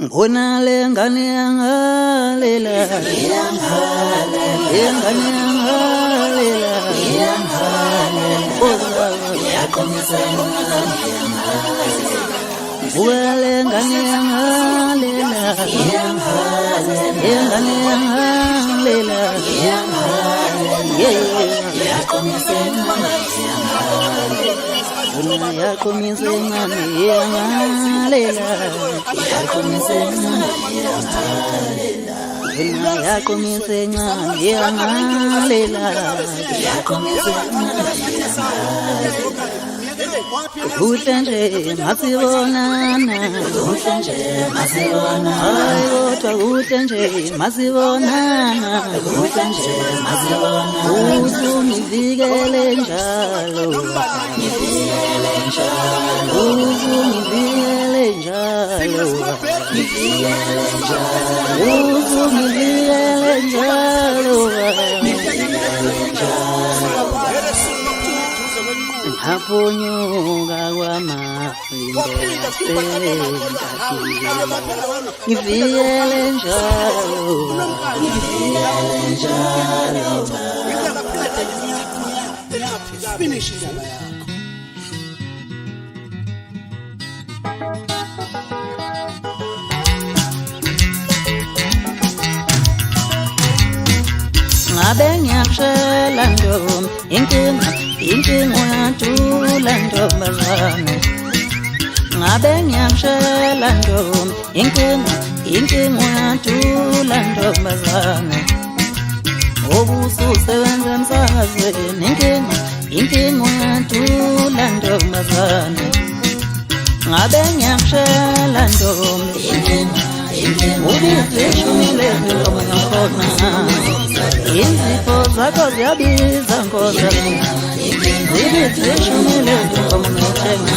Ngona lengane yangalela Uhlanje masibonana hayi kodwa uhlanje masibonana usungivikele njalo usungivikele njalo Hapunyuka kwamafinde ngivikele njalo ngabe ngiyashela ntombi inkinga uyajula ntombazane ngabe ngiyashela ntombi inkinga uyajula ntombazane obususebenza emsakazweni inkinga uyajula ntombazane ngabe ngiyashela ntombi ubizishumile ntombazane izifo zakho ziyabiza nkosazana zibizishumile ntombazane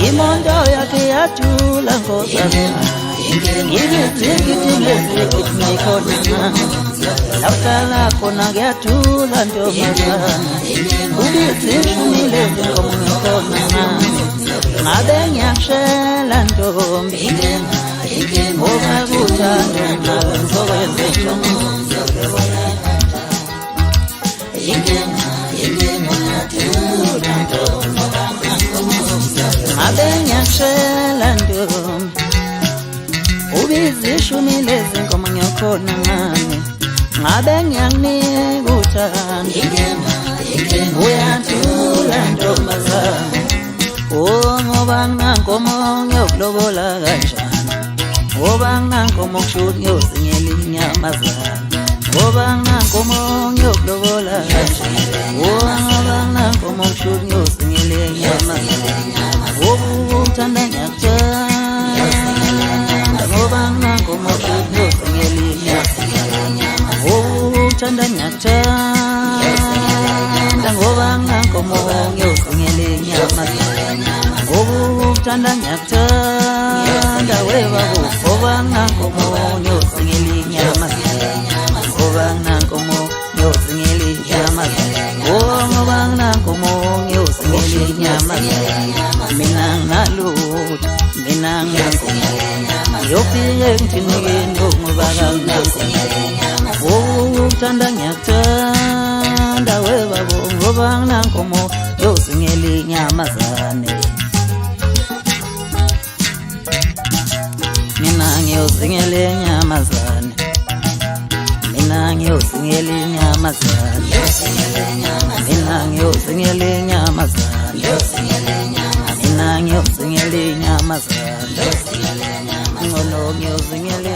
imondo yakhe yajula nkosazana ibizikithile zikhona lakuhlala khona kuyajula ntombazana ubizishumile ntombazana ngabe ngiyashela ntombi ngoba kuthando nawe ngizokwenza ngabe ngiyashela ntombi ubizishumile zinkomo ngiyakhona ngami ngabe ngiyakunika uthando uyajula ntombazane ngoba nginankomo ngiyokulobola kanjani ngoba nginankomo kushuthi ngiyozingela inyamazane ngoba nginankomo ngiyokulobola kanjani ngoba nginankomo kushuthi ngiyozingela inyamazane ngokuthanda ngiyakuthanda ngoba nginankomo kushuthi ngiyozingela inyamazane ngokuthanda ngiyakuthanda ngoba nginankomo ngiyozingela inyamazane ngokuthanda ngiyakuthanda webabo ngoba nginankomo ngiyozingela inyamazane ngoba nginankomo ngiyozingela inyamazane ngoba nginankomo ngiyozingela inyamazane mina nginalutho mina nginankomo ngiyofike ngithinikeni ngoba kanginankomo ngokuthanda ngiyakuthanda webabo ngoba nginankomo ngiyozingela inyamazane mina ngiyozingela inyamazane mina ngiyozingela inyamazane mina ngiyozingela inyamazane mina ngiyozingela inyamazane ngcono ngiyozingela